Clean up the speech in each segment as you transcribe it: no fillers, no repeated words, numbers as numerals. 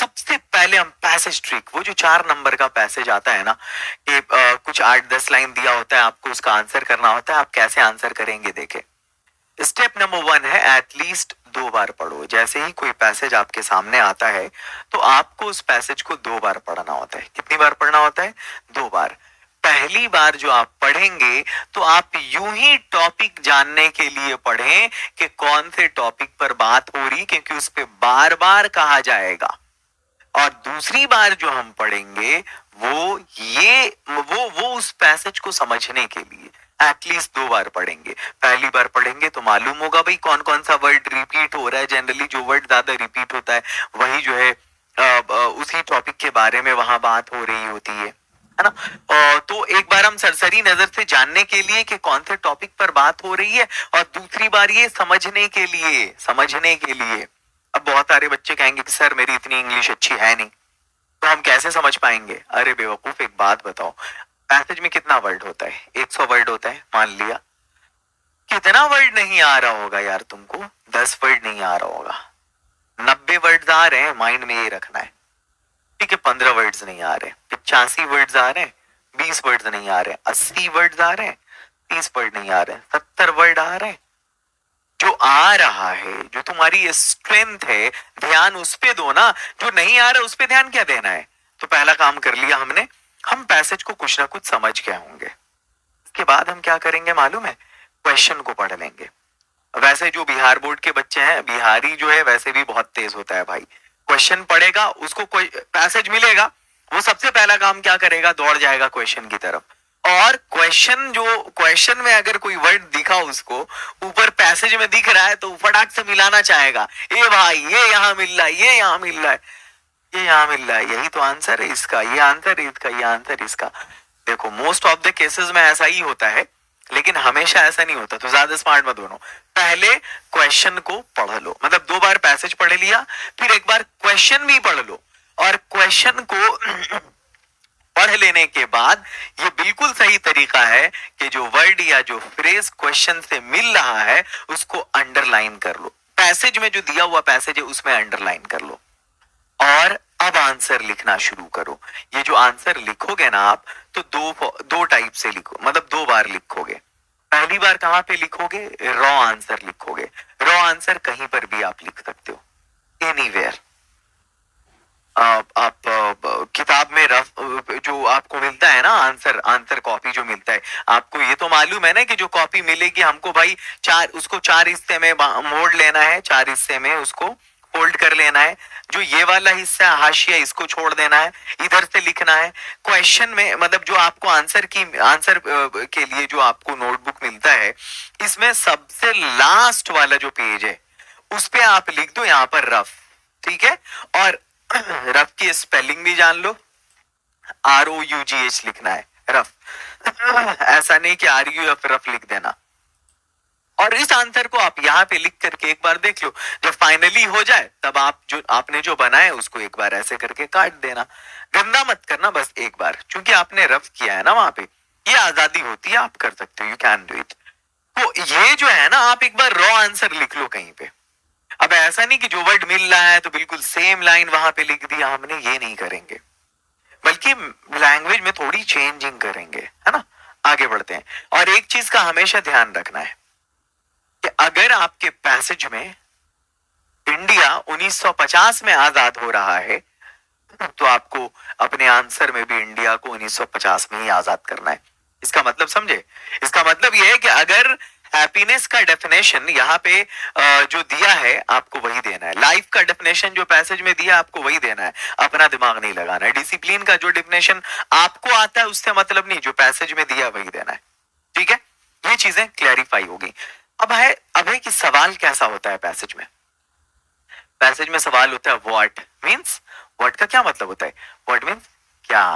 सबसे पहले हम पैसेज ट्रिक, वो जो 4 नंबर का पैसेज आता है ना कि कुछ 8-10 लाइन दिया होता है, आपको उसका आंसर करना होता है। आप कैसे आंसर करेंगे देखें। स्टेप नंबर 1 है एटलीस्ट 2 बार पढ़ो। जैसे ही कोई पैसेज आपके सामने आता है तो आपको उस पैसेज को 2 बार पढ़ना होता है। कितनी बार पढ़ना होता है? 2 बार। पहली बार जो आप पढ़ेंगे तो आप यूं ही टॉपिक जानने के लिए पढ़ें कि कौन से टॉपिक पर बात हो रही, क्योंकि उस पर बार बार कहा जाएगा। और दूसरी बार जो हम पढ़ेंगे वो उस पैसेज को समझने के लिए एटलीस्ट 2 बार पढ़ेंगे। पहली बार पढ़ेंगे तो मालूम होगा भाई कौन कौन सा वर्ड रिपीट हो रहा है। जनरली जो वर्ड ज्यादा रिपीट होता है वही जो है उसी टॉपिक के बारे में वहां बात हो रही होती है ना। तो एक बार हम सरसरी नजर से जानने के लिए कि कौन से टॉपिक पर बात हो रही है, और दूसरी बार ये समझने के लिए। अब बहुत सारे बच्चे कहेंगे कि सर मेरी इतनी इंग्लिश अच्छी है नहीं, तो हम कैसे समझ पाएंगे? अरे बेवकूफ, एक बात बताओ, पैसेज में कितना वर्ड होता है? 100 वर्ड होता है मान लिया। कितना वर्ड नहीं आ रहा होगा यार तुमको? 10 वर्ड नहीं आ रहा होगा। 90 वर्ड आ रहे हैं, माइंड में ये रखना है। ठीक है, 15 वर्ड्स नहीं आ रहे, 85 वर्ड्स आ रहे हैं, 20 वर्ड्स नहीं आ रहे, 80 वर्ड्स आ रहे हैं, 30 वर्ड नहीं आ रहे, 70 वर्ड आ रहे हैं। जो आ रहा है, जो तुम्हारी स्ट्रेंथ है, ध्यान उस पे दो ना। जो नहीं आ रहा उस पे ध्यान क्या देना है? तो पहला काम कर लिया हमने, हम पैसेज को कुछ ना कुछ समझ गए होंगे। इसके बाद हम क्या करेंगे मालूम है? क्वेश्चन को पढ़ लेंगे। वैसे जो बिहार बोर्ड के बच्चे हैं, बिहारी जो है वैसे भी बहुत तेज होता है भाई। क्वेश्चन पढ़ेगा, उसको कोई पैसेज मिलेगा, वो सबसे पहला काम क्या करेगा? दौड़ जाएगा क्वेश्चन की तरफ। और क्वेश्चन में अगर कोई वर्ड दिखा उसको, ऊपर पैसेज में दिख रहा है, तो फटाक से मिलाना चाहेगा। ए भाई, ये यहाँ मिल रहा है, ये यहाँ मिल रहा है, ये यहाँ मिल रहा है, यही तो आंसर है इसका, ये आंसर है इसका, ये आंसर इसका। देखो मोस्ट ऑफ द केसेस में ऐसा ही होता है, लेकिन हमेशा ऐसा नहीं होता। तो ज्यादा स्मार्ट मत बनो। पहले क्वेश्चन को पढ़ लो, मतलब 2 बार पैसेज पढ़ लिया, फिर एक बार क्वेश्चन भी पढ़ लो। और क्वेश्चन को पढ़ लेने के बाद ये बिल्कुल सही तरीका है कि जो वर्ड या जो फ्रेज क्वेश्चन से मिल रहा है उसको अंडरलाइन कर लो। पैसेज में जो दिया हुआ पैसेज है उसमें अंडरलाइन कर लो, और अब आंसर लिखना शुरू करो। ये जो आंसर लिखोगे ना आप, तो दो टाइप से लिखो, मतलब 2 बार लिखोगे। पहली बार कहां पे लिखोगे? रॉ आंसर लिखोगे। रॉ आंसर कहीं पर भी आप लिख सकते हो, एनीवेयर। आप किताब में रफ जो आपको मिलता है ना, आंसर कॉपी जो मिलता है आपको, ये तो मालूम है ना कि जो कॉपी मिलेगी हमको भाई, उसको 4 हिस्से में मोड़ लेना है, 4 हिस्से में उसको फोल्ड कर लेना है। जो ये वाला हिस्सा हाशिया, इसको छोड़ देना है, इधर से लिखना है। क्वेश्चन में मतलब जो आपको आंसर के लिए जो आपको नोटबुक मिलता है, इसमें सबसे लास्ट वाला जो पेज है उस पे आप लिख दो यहाँ पर रफ। ठीक है, और रफ की स्पेलिंग भी जान लो, ROUGH लिखना है, रफ। ऐसा नहीं कि RUF रफ लिख देना। और इस आंसर को आप यहाँ पे लिख करके एक बार देख लो। जब फाइनली हो जाए तब आपने जो बनाया उसको एक बार ऐसे करके काट देना। गंदा मत करना, बस एक बार, क्योंकि आपने रफ किया है ना वहां पे, ये आजादी होती है, आप कर सकते हो, यू कैन डू इट। तो ये जो है ना, आप एक बार रॉ आंसर लिख लो कहीं पे। अब ऐसा नहीं कि जो वर्ड मिल रहा है तो बिल्कुल सेम लाइन वहां पे लिख दिया हमने, ये नहीं करेंगे, बल्कि लैंग्वेज में थोड़ी चेंजिंग करेंगे, है ना। आगे बढ़ते हैं। और एक चीज का हमेशा ध्यान रखना है कि अगर आपके पैसेज में इंडिया 1950 में आजाद हो रहा है, तो आपको अपने आंसर में भी इंडिया को 1950 में ही आजाद करना है। इसका मतलब समझे? इसका मतलब यह है कि अगर हैप्पीनेस का डेफिनेशन यहाँ पे जो दिया है आपको वही देना है। लाइफ का डेफिनेशन जो पैसेज में दिया आपको वही देना है, अपना दिमाग नहीं लगाना है। डिसिप्लिन का जो डेफिनेशन आपको आता है उससे मतलब नहीं, जो पैसेज में दिया वही देना है। ठीक है, ये चीजें क्लैरिफाई होगी। अब है कि सवाल कैसा होता है पैसेज में। पैसेज में सवाल होता है व्हाट मीन्स। व्हाट का क्या मतलब होता है? व्हाट मीन्स क्या,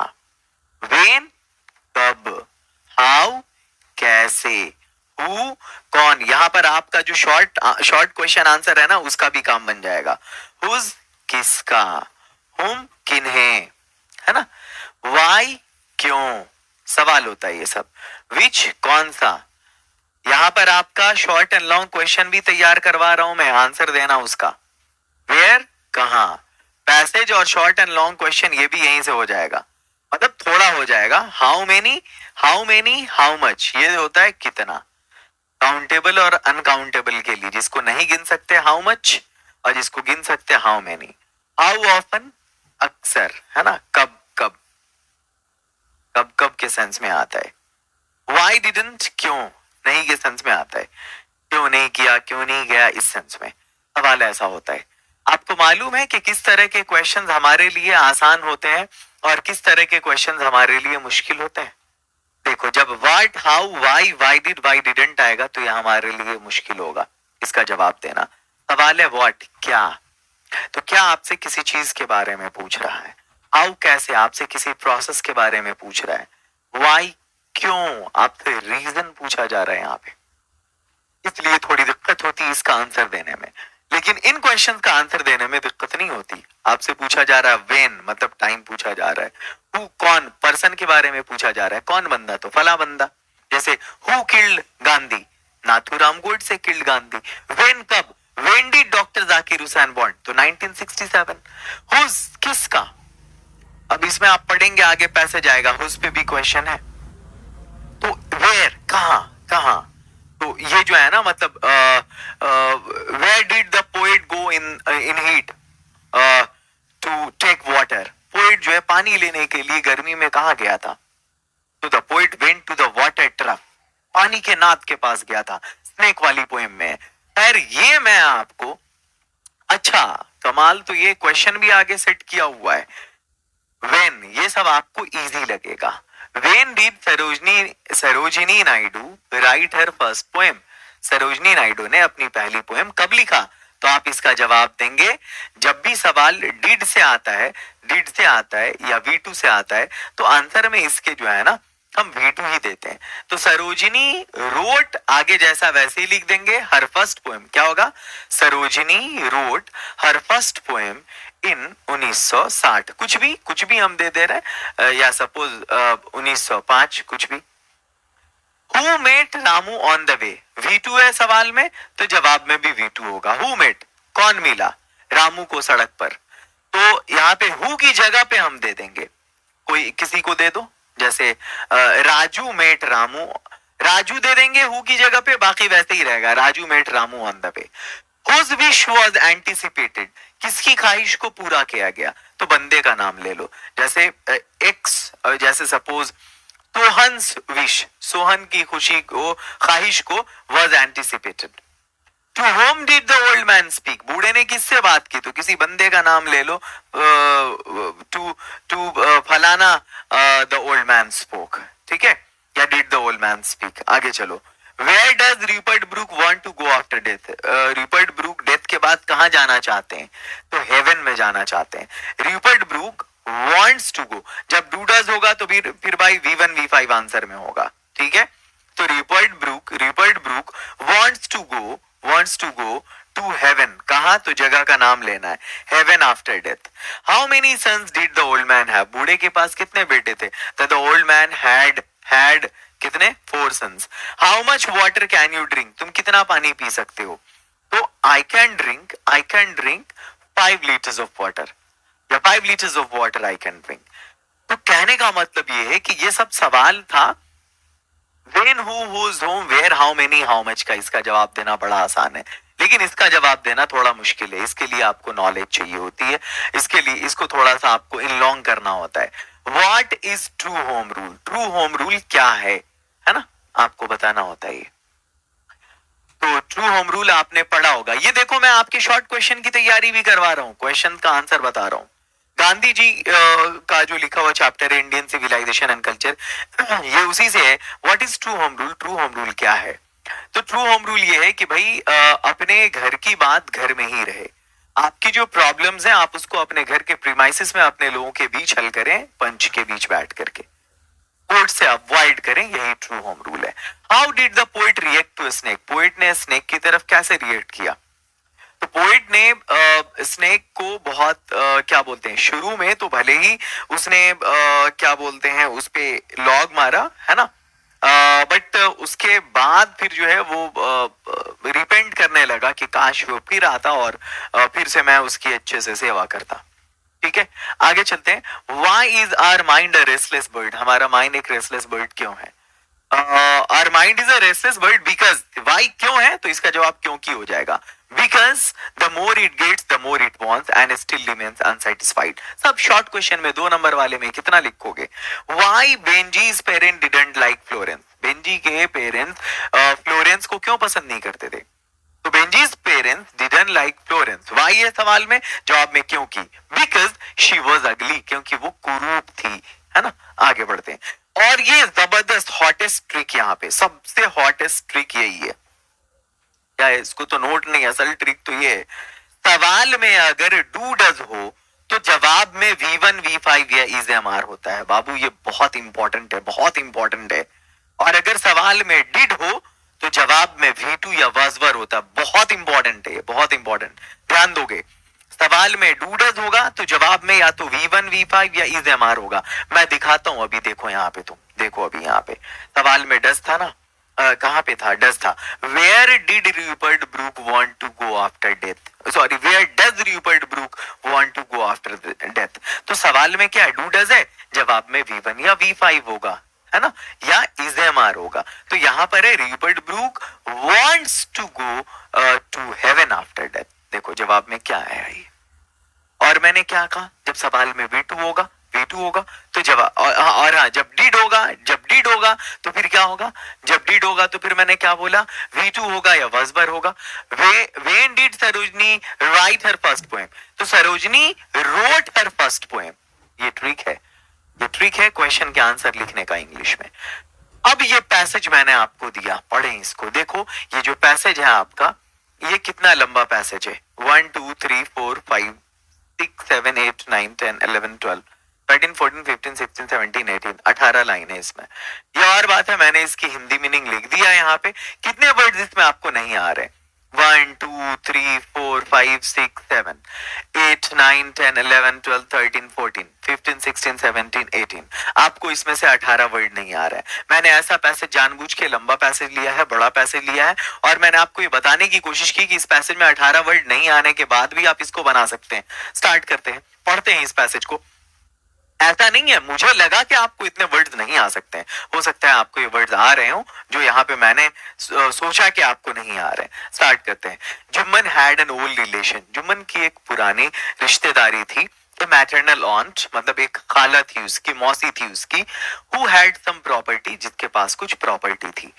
व्हेन कब, हाउ कैसे, हु कौन। यहां पर आपका जो शॉर्ट क्वेश्चन आंसर है ना उसका भी काम बन जाएगा। हुज किसका, हुम किन्हें, है ना। वाई क्यों, सवाल होता है ये सब। विच कौन सा। यहां पर आपका शॉर्ट एंड लॉन्ग क्वेश्चन भी तैयार करवा रहा हूं मैं, आंसर देना उसका। वेयर कहां, पैसेज और शॉर्ट एंड लॉन्ग क्वेश्चन ये भी यहीं से हो जाएगा, मतलब थोड़ा हो जाएगा। हाउ मेनी, हाउ मच, ये होता है कितना। काउंटेबल और अनकाउंटेबल के लिए, जिसको नहीं गिन सकते हाउ मच, और जिसको गिन सकते हाउ मेनी। हाउ ऑफन, अक्सर, है ना, कब कब, कब कब के सेंस में आता है। वाई डिडंट, क्यों नहीं के सेंस में आता है, क्यों नहीं किया, क्यों नहीं गया, इस सेंस में सवाल ऐसा होता है। आपको मालूम है कि किस तरह के क्वेश्चंस हमारे लिए आसान होते हैं और किस तरह के क्वेश्चंस हमारे लिए मुश्किल होते हैं। देखो, जब what, how, why did, Y didn't आएगा तो यह हमारे लिए मुश्किल होगा इसका जवाब देना। सवाल है व्हाट, क्या, तो क्या आपसे किसी चीज के बारे में पूछ रहा है। हाउ, कैसे, आपसे किसी प्रोसेस के बारे में पूछ रहा है। वाई, क्यों, आपसे रीजन पूछा जा रहा है यहाँ पे, इसलिए थोड़ी दिक्कत होती है इसका आंसर देने में। लेकिन इन क्वेश्चंस का आंसर देने में दिक्कत नहीं होती। आपसे पूछा जा रहा है व्हेन, मतलब टाइम पूछा जा रहा है। हु, कौन, पर्सन के बारे में पूछा जा रहा है, कौन बंदा, तो फला बंदा। जैसे who killed Gandhi, Nathuram Godse killed Gandhi. When, कब, when did doctor Zakir Hussain born, तो 1967। हुज, किसका, अब इसमें आप पढ़ेंगे आगे पैसेज आएगा, हुज पे भी क्वेश्चन है। तो वेयर, कहां, कहां, तो ये जो है ना, मतलब where did the poet go in heat to take water, poet जो है पानी लेने के लिए गर्मी में कहा गया था, तो the poet went to the water truck, पानी के नाद के पास गया था, स्नेक वाली पोएम में। खैर ये मैं आपको, अच्छा कमाल, तो ये क्वेश्चन भी आगे सेट किया हुआ है। वेन, ये सब आपको इजी लगेगा। When did Sarojini Naidu right her first poem, Sarojini Naidu ने अपनी पहली पोएम कब लिखा, तो आप इसका जवाब देंगे, जब भी सवाल डिड से आता है, डिड से आता है या V2 से आता है, तो आंसर में इसके जो है ना हम V2 ही देते हैं। तो सरोजिनी रोट, आगे जैसा वैसे ही लिख देंगे, हर फर्स्ट पोएम क्या होगा, Sarojini wrote her first poem in 1960, कुछ भी हम दे दे रहे हैं, या सपोज 1905, कुछ भी। Who met Ramu on the way, V2 है सवाल में, तो जवाब में भी V2 होगा। हु मेट, कौन मिला रामू को सड़क पर, तो यहाँ पे हु की जगह पे हम दे देंगे, कोई किसी को दे दो, जैसे राजू मेट रामू, राजू दे देंगे हु की जगह पे, बाकी वैसे ही रहेगा, Raju met Ramu on the way. Whose wish was anticipated, किसकी ख्वाहिश को पूरा किया गया, तो बंदे का नाम ले लो, जैसे एक्स, जैसे सपोज सोहन्स विश, सोहन की खुशी को, ख्वाहिश को was anticipated। To whom did the old man speak, बूढ़े ने किससे बात की, तो किसी बंदे का नाम ले लो, टू फलाना द ओल्ड मैन स्पोक, ठीक है, या did the old man speak. आगे चलो, where does Rupert Brooke want to go after death, Rupert Brooke death के बाद कहां जाना चाहते हैं, तो हेवन में जाना चाहते हैं। Rupert Brooke wants to go, जब डू डज होगा तो फिर भाई V1 V5 आंसर में होगा, ठीक है। तो Rupert Brooke wants to go to heaven, कहा, तो जगह का नाम लेना है, heaven after death. How many sons did the old man have, बूढ़े के पास कितने बेटे थे, तो द ओल्ड मैन हैड कितने, 4 sons. How much water can you drink, तुम कितना पानी पी सकते हो, तो I can drink 5 litres of water, या 5 litres of water I can drink. तो कहने का मतलब ये है कि ये सब सवाल था when, who, whose, whom, where, how many, how much का इसका जवाब देना बड़ा आसान है, लेकिन इसका जवाब देना थोड़ा मुश्किल है। इसके लिए आपको नॉलेज चाहिए होती है, इसके लिए इसको थोड़ा सा आपको इनलॉन्ग करना होता है। What is true home rule, true home rule क्या है ना, आपको बताना होता है। तो ट्रू होम रूल आपने पढ़ा होगा। ये देखो, मैं आपके शॉर्ट क्वेश्चन की तैयारी भी करवा रहा हूँ, क्वेश्चन का आंसर बता रहा हूँ। गांधी जी का जो लिखा हुआ चैप्टर है इंडियन सिविलाइजेशन एंड कल्चर, ये उसी से है। What is true home rule, true home rule क्या है, तो ट्रू होम रूल ये है कि भाई अपने घर की बात घर में ही रहे, आपकी जो प्रॉब्लम्स हैं आप उसको अपने घर के प्रीमाइसेस में अपने लोगों के बीच हल करें, पंच के बीच बैठ करके, कोर्ट से अवॉइड करें, यही ट्रू होम रूल है। How did the poet react to snake, poet ने स्नेक की तरफ कैसे रिएक्ट किया, तो पोएट ने स्नेक को बहुत क्या बोलते हैं, शुरू में तो भले ही उसने क्या बोलते हैं उस पे लॉग मारा, है ना, बट उसके बाद फिर जो है वो रिपेंट करने लगा कि काश वो फिर आता और फिर से मैं उसकी अच्छे से सेवा करता। ठीक है, आगे चलते हैं। Why is our mind a restless bird? हमारा माइंड एक रेस्टलेस बर्ड क्यों है? Our mind is a restless bird because why क्यों है? तो इसका जवाब क्यों की हो जाएगा। Because the more it gets, the more it wants and still remains unsatisfied. सब शॉर्ट क्वेश्चन में 2 नंबर वाले में कितना लिखोगे? Why Benji's parent didn't like Florence? Benji के पेरेंट्स फ्लोरेंस को क्यों पसंद नहीं करते थे? तो Benji's parents didn't like Florence. Why है सवाल में, जवाब में क्यों की। बिकॉज शी वॉज अगली, क्योंकि वो कुरूप थी, है ना। आगे बढ़ते हैं, और ये जबरदस्त हॉटेस्ट ट्रिक, यहाँ पे सबसे हॉटेस्ट ट्रिक यही है। क्या है, इसको तो नोट नहीं, असल ट्रिक तो ये है, सवाल में अगर डू डज हो तो जवाब में V1 V5 या इज एम आर होता है बाबू, ये बहुत इंपॉर्टेंट है, बहुत इंपॉर्टेंट है। और अगर सवाल में डिड हो तो जवाब में V2 या वाजवर होता है, बहुत इंपॉर्टेंट है, बहुत इंपॉर्टेंट, ध्यान दोगे। सवाल में डू डज होगा तो जवाब में या तो V1 V5 या इज एम आर होगा। मैं दिखाता हूं अभी, देखो यहाँ पे, तुम देखो अभी यहाँ पे सवाल में डज था ना, कहाँ पे था, डज था। Where did Rupert Brooke want to go after death, sorry where does Rupert Brooke want to go after death. तो सवाल में क्या है, डू डज है, जवाब में V1 या V5 होगा, है ना, या इज एम आर होगा। तो यहाँ पर है Rupert Brooke wants to go to heaven after death. देखो जवाब में क्या आया ये, और मैंने क्या कहा, जब सवाल में V2 होगा, V2 होगा तो जवाब, और हाँ, जब डिड होगा तो फिर क्या होगा, जब डिड होगा तो फिर मैंने क्या बोला, V2 होगा या वजबर होगा। When did Sarojini right her first poem, तो Sarojini road her first poem. ये ट्रिक है, ये ट्रिक है क्वेश्चन के आंसर लिखने का इंग्लिश में। अब ये पैसेज मैंने आपको दिया, पढ़ें इसको, देखो ये जो पैसेज है आपका, ये कितना लंबा पैसेज है, 1 2 3 4 5 6 7 8 9 10 11 12 13 14 15 16 17 18 18 लाइन है इसमें। ये और बात है, मैंने इसकी हिंदी मीनिंग लिख दिया है यहाँ पे। कितने वर्ड्स इसमें आपको नहीं आ रहे, 1 2 3 4 5 6 7 8 9 10 11 12 13 14 15 16 17 18, आपको इसमें से 18 वर्ड नहीं आ रहा है। मैंने ऐसा पैसेज जानबूझ के लंबा पैसेज लिया है, बड़ा पैसेज लिया है, और मैंने आपको ये बताने की कोशिश की कि इस पैसेज में 18 वर्ड नहीं आने के बाद भी आप इसको बना सकते हैं। स्टार्ट करते हैं, पढ़ते हैं इस पैसेज को। ऐसा नहीं है, मुझे लगा कि आपको इतने वर्ड्स नहीं आ सकते हैं, हो सकता है आपको ये वर्ड्स आ रहे हो जो यहाँ पे मैंने सोचा कि आपको नहीं आ रहे हैं। स्टार्ट करते हैं। Jumman had an old relation, Jumman की एक पुरानी रिश्तेदारी थी। मैटरनल ऑन्ट, मतलब एक खाला थी उसकी, मौसी थी उसकी, हु हैड सम प्रॉपर्टी, जिसके पास कुछ प्रॉपर्टी थी।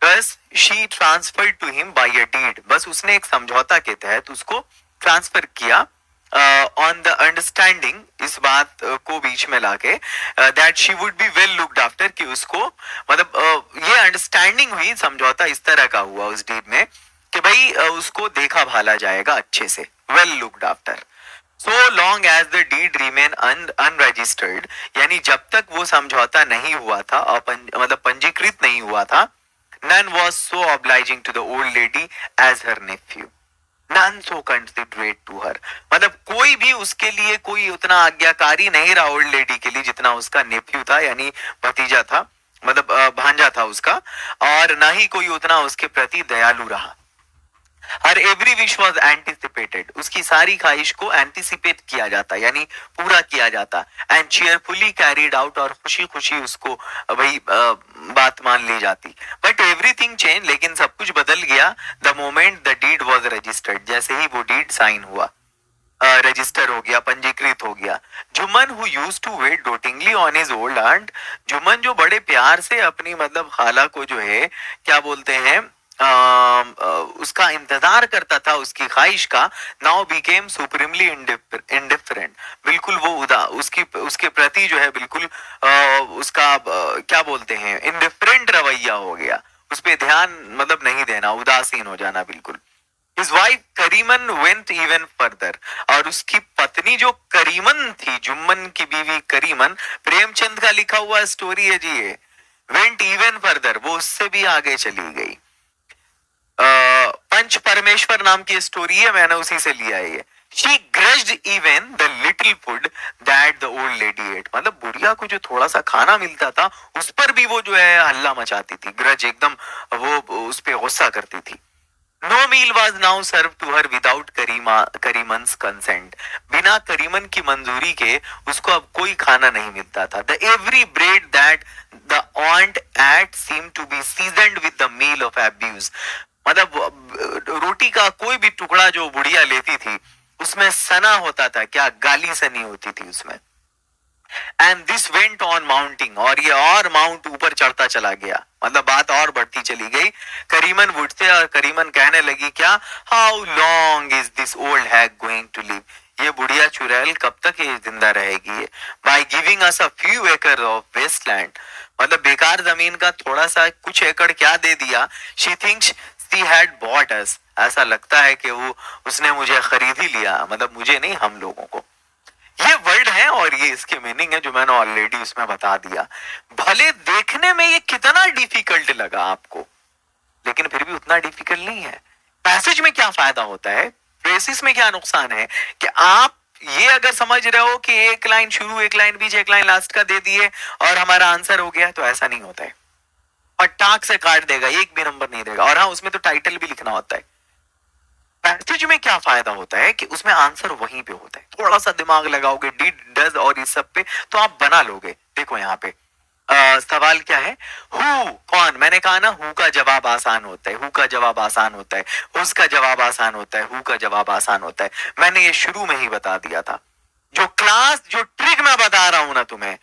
बस she transferred to him by a deed, बस उसने एक समझौता के तहत उसको ट्रांसफर किया, ऑन द अंडरस्टैंडिंग, इस बात को बीच में लाके, that she would be well looked after, कि उसको, मतलब ये अंडरस्टैंडिंग हुई, समझौता इस तरह का हुआ उस डीड में कि भाई उसको देखा भाला जाएगा अच्छे से, well looked after. So long as the deed remain unregistered, यानी जब तक वो समझौता नहीं हुआ था, मतलब पंजीकृत नहीं हुआ था, none was so obliging to the old lady as her nephew, none so considerate to her, मतलब कोई भी उसके लिए कोई उतना आज्ञाकारी नहीं रहा ओल्ड लेडी के लिए जितना उसका नेफ्यू था, यानी भतीजा था, मतलब भांजा था उसका, और ना ही कोई उतना उसके प्रति दयालु रहा। हर एवरी विश वॉज एंटिसिपेटेड, उसकी सारी ख्वाहिश को एंटिसिपेट किया जाता, यानी पूरा किया जाता, एंड चेयरफुली कैरीड आउट, और खुशी खुशी उसको भाई बात मान ली जाती। बट एवरीथिंग चेंज, लेकिन सब कुछ बदल गया, the moment the deed was registered, जैसे ही वो डीड साइन हुआ, रजिस्टर हो गया, पंजीकृत हो गया। Jumman who used to wait dotingly on his old aunt, Jumman जो बड़े प्यार से अपनी मतलब खाला को जो है क्या बोलते हैं, उसका इंतजार करता था, उसकी ख्वाहिश का, नाउ बिकेम सुप्रीमली इंडिफरेंट, बिल्कुल वो उसके प्रति जो है बिल्कुल उसका क्या बोलते हैं, इंडिफरेंट रवैया हो गया, उस पे ध्यान मतलब नहीं देना, उदासीन हो जाना बिल्कुल। His wife Kariman went even further, और उसकी पत्नी जो करीमन थी, जुम्मन की बीवी करीमन, प्रेमचंद का लिखा हुआ स्टोरी है जी ये, went even further, वो उससे भी आगे चली गई। पंच परमेश्वर नाम की स्टोरी है, मैंने उसी से लिया है ये। She grudged even the little food that the old lady ate, मतलब बुढ़िया को जो थोड़ा सा खाना मिलता था उस पर भी वो जो है हल्ला मचाती थी, ग्रज एकदम वो उस पे गुस्सा करती थी। No meal was now serve to her without Kariman's consent. बिना करीमन की मंजूरी के उसको अब कोई खाना नहीं मिलता था। The every bread that the aunt ate seem to be seasoned with the meal of abuse. मतलब रोटी का कोई भी टुकड़ा जो बुढ़िया लेती थी उसमें सना होता था, क्या गाली सनी होती थी उसमें। And this went on mounting, और ये और माउंट ऊपर चढ़ता चला गया, मतलब बात और बढ़ती चली गई। करीमन उठते और करीमन कहने लगी, क्या how long is this old hag going to live. ये बुढ़िया चुड़ैल कब तक ये जिंदा रहेगी। By giving us a few acre of wasteland, मतलब बेकार जमीन का थोड़ा सा कुछ एकड़ क्या दे दिया। She thinks she had bought us, ऐसा लगता है कि वो उसने मुझे खरीद ही लिया, मतलब मुझे नहीं, हम लोगों को। ये वर्ड है और ये इसके मीनिंग है जो मैंने ऑलरेडी उसमें बता दिया। भले देखने में ये कितना डिफिकल्ट लगा आपको, लेकिन फिर भी उतना डिफिकल्ट नहीं है। पैसेज में क्या फायदा होता है, फ्रेसिस में क्या नुकसान है, कि आप ये अगर समझ रहे हो कि एक लाइन शुरू, एक लाइन बीच, एक लाइन लास्ट का दे दिए और हमारा आंसर हो गया, तो ऐसा नहीं होता है। पटाख से काट देगा, एक भी नंबर नहीं देगा। और हाँ, उसमें तो टाइटल भी लिखना होता है। पैसेज में क्या फायदा होता है कि उसमें आंसर वहीं पे होता है। थोड़ा सा दिमाग लगाओगे डिड, डज और इस सब पे, तो आप बना लोगे। देखो यहाँ पे सवाल क्या है, हु, कौन। मैंने कहा ना, हु का जवाब आसान होता है, हु का जवाब आसान होता है, उसका जवाब आसान होता है, हु का जवाब आसान होता है। मैंने ये शुरू में ही बता दिया था। जो क्लास, जो ट्रिक मैं बता रहा हूं ना तुम्हें,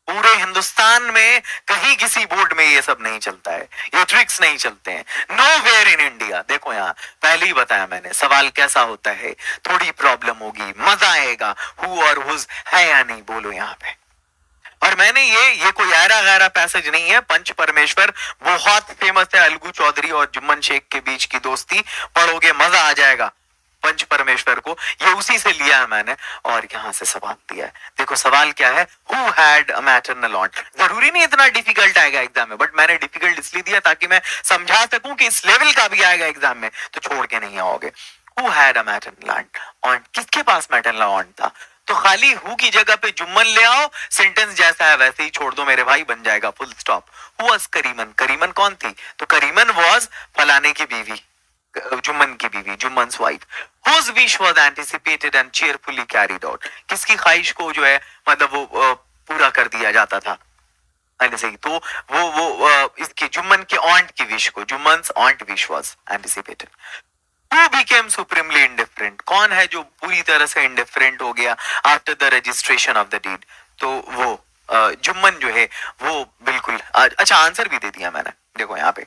पूरे हिंदुस्तान में कहीं किसी बोर्ड में ये सब नहीं चलता है, ये ट्रिक्स नहीं चलते हैं। Nowhere in India. देखो यहाँ पहले ही बताया मैंने, सवाल कैसा होता है, थोड़ी प्रॉब्लम होगी, मजा आएगा, हु और हुज है या नहीं, बोलो यहाँ पे। और मैंने ये कोई ऐरा गैरा पैसेज नहीं है। पंच परमेश्वर बहुत फेमस है, अलगू चौधरी और जुम्मन शेख के बीच की दोस्ती, पढ़ोगे मजा आ जाएगा। पंच परमेश्वर को ये उसी से लिया है मैंने और यहां से सवाल दिया है। देखो सवाल क्या है, हु हैड अ मैटरनल ऑन्ट। जरूरी नहीं इतना डिफिकल्ट आएगा एग्जाम में, बट मैंने डिफिकल्ट इसलिए दिया ताकि मैं समझा सकूं कि इस लेवल का भी आएगा एग्जाम में तो छोड़ के नहीं आओगे। हु हैड अ मैटरनल ऑन्ट, किसके पास मैटरनल ऑन्ट था। तो खाली हु की जगह पे जुम्मन ले आओ, सेंटेंस जैसा है वैसे ही छोड़ दो मेरे भाई, बन जाएगा full stop. Who was Kariman, Kariman कौन थी, तो करीमन वाज फलाने की बीवी, जुम्मन की बीवी, जुम्मन्स wife. Whose wish was anticipated and cheerfully carried out, किसकी ख्वाहिश को जो है मतलब वो पूरा कर दिया जाता था पहले से ही। तो इसके जुम्मन के ऑन्ट की विश को, Jumman's aunt wish was anticipated. Who became supremely indifferent, कौन है जो पूरी तरह से इंडिफरेंट हो गया after the registration of the deed, तो वो जुम्मन जो है वो बिल्कुल। अच्छा आंसर भी दे दिया मैंने, देखो यहाँ पे